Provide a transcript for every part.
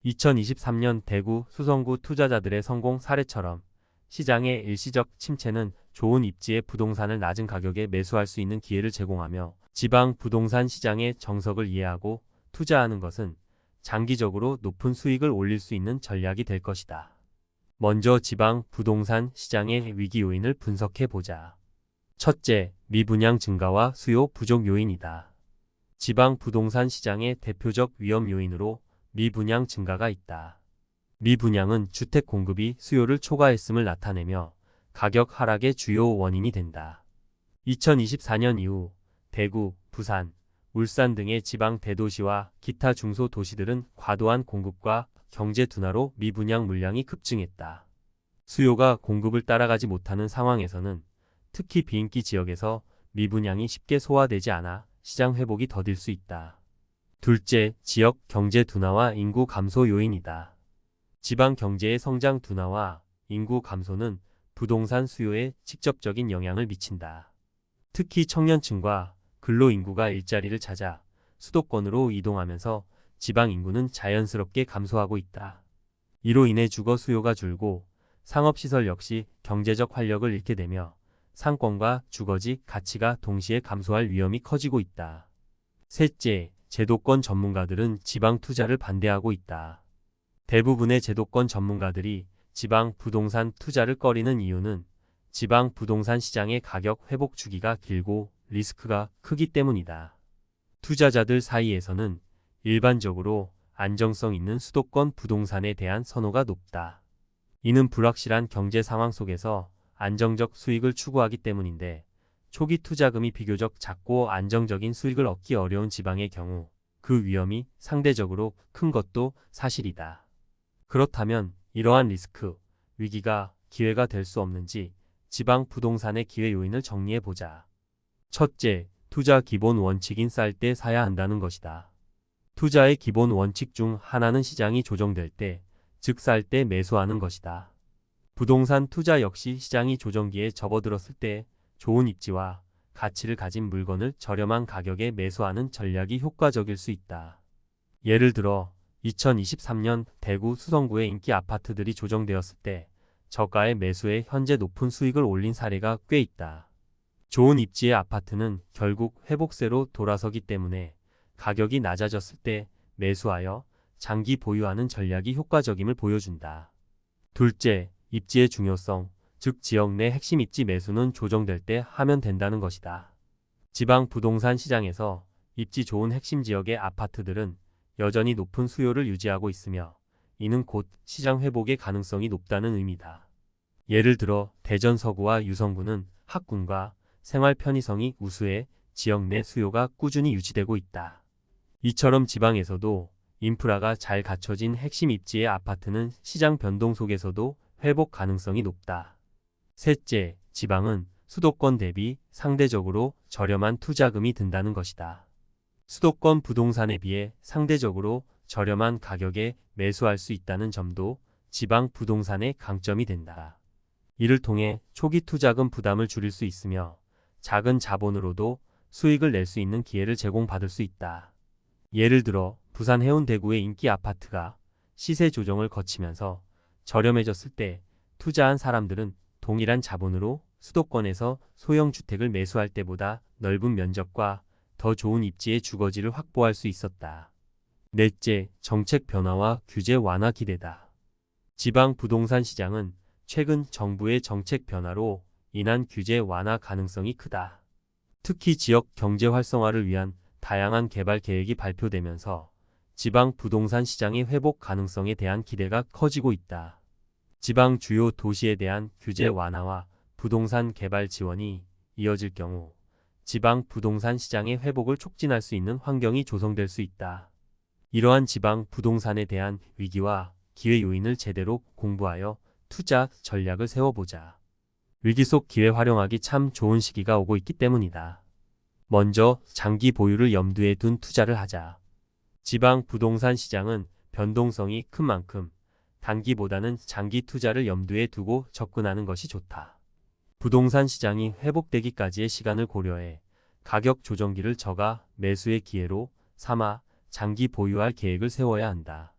2023년 대구 수성구 투자자들의 성공 사례처럼 시장의 일시적 침체는 좋은 입지의 부동산을 낮은 가격에 매수할 수 있는 기회를 제공하며 지방 부동산 시장의 정석을 이해하고 투자하는 것은 장기적으로 높은 수익을 올릴 수 있는 전략이 될 것이다. 먼저 지방 부동산 시장의 위기 요인을 분석해 보자. 첫째, 미분양 증가와 수요 부족 요인이다. 지방 부동산 시장의 대표적 위험 요인으로 미분양 증가가 있다. 미분양은 주택 공급이 수요를 초과했음을 나타내며 가격 하락의 주요 원인이 된다. 2024년 이후 대구, 부산, 울산 등의 지방 대도시와 기타 중소도시들은 과도한 공급과 경제 둔화로 미분양 물량이 급증했다. 수요가 공급을 따라가지 못하는 상황에서는 특히 비인기 지역에서 미분양이 쉽게 소화되지 않아 시장 회복이 더딜 수 있다. 둘째, 지역 경제 둔화와 인구 감소 요인이다. 지방 경제의 성장 둔화와 인구 감소는 부동산 수요에 직접적인 영향을 미친다. 특히 청년층과 근로인구가 일자리를 찾아 수도권으로 이동하면서 지방 인구는 자연스럽게 감소하고 있다. 이로 인해 주거 수요가 줄고 상업시설 역시 경제적 활력을 잃게 되며 상권과 주거지 가치가 동시에 감소할 위험이 커지고 있다. 셋째, 제도권 전문가들은 지방 투자를 반대하고 있다. 대부분의 제도권 전문가들이 지방 부동산 투자를 꺼리는 이유는 지방 부동산 시장의 가격 회복 주기가 길고 리스크가 크기 때문이다. 투자자들 사이에서는 일반적으로 안정성 있는 수도권 부동산에 대한 선호가 높다. 이는 불확실한 경제 상황 속에서 안정적 수익을 추구하기 때문인데 초기 투자금이 비교적 작고 안정적인 수익을 얻기 어려운 지방의 경우 그 위험이 상대적으로 큰 것도 사실이다. 그렇다면 이러한 리스크, 위기가 기회가 될 수 없는지 지방 부동산의 기회 요인을 정리해보자. 첫째, 투자 기본 원칙인 쌀 때 사야 한다는 것이다. 투자의 기본 원칙 중 하나는 시장이 조정될 때, 즉 쌀 때 매수하는 것이다. 부동산 투자 역시 시장이 조정기에 접어들었을 때 좋은 입지와 가치를 가진 물건을 저렴한 가격에 매수하는 전략이 효과적일 수 있다. 예를 들어 2023년 대구 수성구의 인기 아파트들이 조정되었을 때 저가의 매수에 현재 높은 수익을 올린 사례가 꽤 있다. 좋은 입지의 아파트는 결국 회복세로 돌아서기 때문에 가격이 낮아졌을 때 매수하여 장기 보유하는 전략이 효과적임을 보여준다. 둘째, 입지의 중요성, 즉 지역 내 핵심 입지 매수는 조정될 때 하면 된다는 것이다. 지방 부동산 시장에서 입지 좋은 핵심 지역의 아파트들은 여전히 높은 수요를 유지하고 있으며 이는 곧 시장 회복의 가능성이 높다는 의미다. 예를 들어 대전 서구와 유성구는 학군과 생활 편의성이 우수해 지역 내 수요가 꾸준히 유지되고 있다. 이처럼 지방에서도 인프라가 잘 갖춰진 핵심 입지의 아파트는 시장 변동 속에서도 회복 가능성이 높다. 셋째, 지방은 수도권 대비 상대적으로 저렴한 투자금이 든다는 것이다. 수도권 부동산에 비해 상대적으로 저렴한 가격에 매수할 수 있다는 점도 지방 부동산의 강점이 된다. 이를 통해 초기 투자금 부담을 줄일 수 있으며 작은 자본으로도 수익을 낼 수 있는 기회를 제공받을 수 있다. 예를 들어 부산 해운대구의 인기 아파트가 시세 조정을 거치면서 저렴해졌을 때 투자한 사람들은 동일한 자본으로 수도권에서 소형 주택을 매수할 때보다 넓은 면적과 더 좋은 입지의 주거지를 확보할 수 있었다. 넷째, 정책 변화와 규제 완화 기대다. 지방 부동산 시장은 최근 정부의 정책 변화로 인한 규제 완화 가능성이 크다. 특히 지역 경제 활성화를 위한 다양한 개발 계획이 발표되면서 지방 부동산 시장의 회복 가능성에 대한 기대가 커지고 있다. 지방 주요 도시에 대한 규제 완화와 부동산 개발 지원이 이어질 경우 지방 부동산 시장의 회복을 촉진할 수 있는 환경이 조성될 수 있다. 이러한 지방 부동산에 대한 위기와 기회 요인을 제대로 공부하여 투자 전략을 세워보자. 위기 속 기회 활용하기 참 좋은 시기가 오고 있기 때문이다. 먼저 장기 보유를 염두에 둔 투자를 하자. 지방 부동산 시장은 변동성이 큰 만큼 단기보다는 장기 투자를 염두에 두고 접근하는 것이 좋다. 부동산 시장이 회복되기까지의 시간을 고려해 가격 조정기를 저가 매수의 기회로 삼아 장기 보유할 계획을 세워야 한다.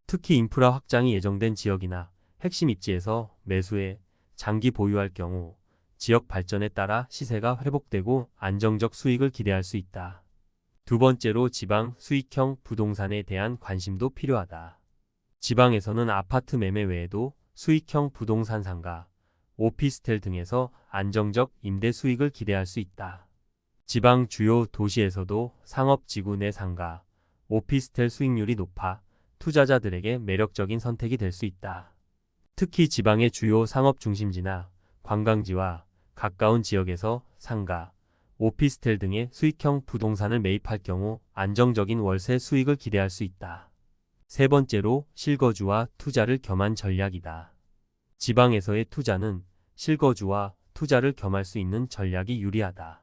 특히 인프라 확장이 예정된 지역이나 핵심 입지에서 매수해 장기 보유할 경우 지역 발전에 따라 시세가 회복되고 안정적 수익을 기대할 수 있다. 두 번째로 지방 수익형 부동산에 대한 관심도 필요하다. 지방에서는 아파트 매매 외에도 수익형 부동산 상가, 오피스텔 등에서 안정적 임대 수익을 기대할 수 있다. 지방 주요 도시에서도 상업지구 내 상가, 오피스텔 수익률이 높아 투자자들에게 매력적인 선택이 될 수 있다. 특히 지방의 주요 상업 중심지나 관광지와 가까운 지역에서 상가, 오피스텔 등의 수익형 부동산을 매입할 경우 안정적인 월세 수익을 기대할 수 있다. 세 번째로 실거주와 투자를 겸한 전략이다. 지방에서의 투자는 실거주와 투자를 겸할 수 있는 전략이 유리하다.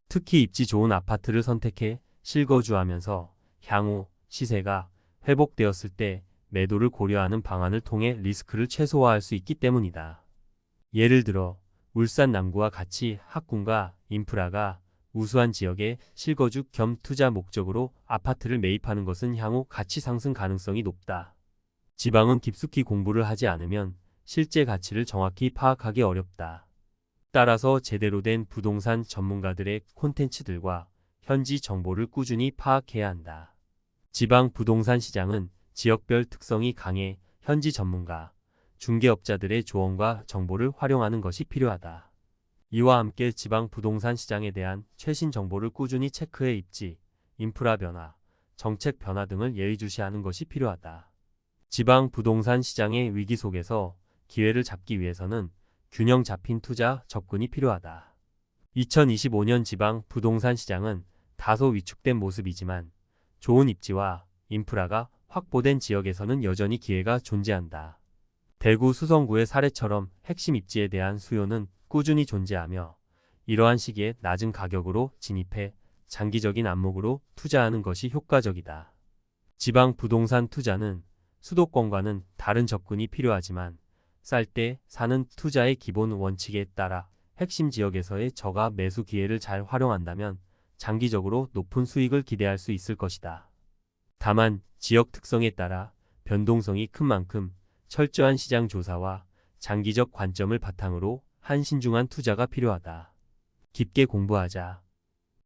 특히 입지 좋은 아파트를 선택해 실거주하면서 향후 시세가 회복되었을 때 매도를 고려하는 방안을 통해 리스크를 최소화할 수 있기 때문이다. 예를 들어 울산 남구와 같이 학군과 인프라가 우수한 지역에 실거주 겸 투자 목적으로 아파트를 매입하는 것은 향후 가치 상승 가능성이 높다. 지방은 깊숙이 공부를 하지 않으면 실제 가치를 정확히 파악하기 어렵다. 따라서 제대로 된 부동산 전문가들의 콘텐츠들과 현지 정보를 꾸준히 파악해야 한다. 지방 부동산 시장은 지역별 특성이 강해 현지 전문가, 중개업자들의 조언과 정보를 활용하는 것이 필요하다. 이와 함께 지방 부동산 시장에 대한 최신 정보를 꾸준히 체크해 입지, 인프라 변화, 정책 변화 등을 예의주시하는 것이 필요하다. 지방 부동산 시장의 위기 속에서 기회를 잡기 위해서는 균형 잡힌 투자 접근이 필요하다. 2025년 지방 부동산 시장은 다소 위축된 모습이지만 좋은 입지와 인프라가 확보된 지역에서는 여전히 기회가 존재한다. 대구 수성구의 사례처럼 핵심 입지에 대한 수요는 꾸준히 존재하며 이러한 시기에 낮은 가격으로 진입해 장기적인 안목으로 투자하는 것이 효과적이다. 지방 부동산 투자는 수도권과는 다른 접근이 필요하지만 쌀 때 사는 투자의 기본 원칙에 따라 핵심 지역에서의 저가 매수 기회를 잘 활용한다면 장기적으로 높은 수익을 기대할 수 있을 것이다. 다만 지역 특성에 따라 변동성이 큰 만큼 철저한 시장 조사와 장기적 관점을 바탕으로 한 신중한 투자가 필요하다. 깊게 공부하자.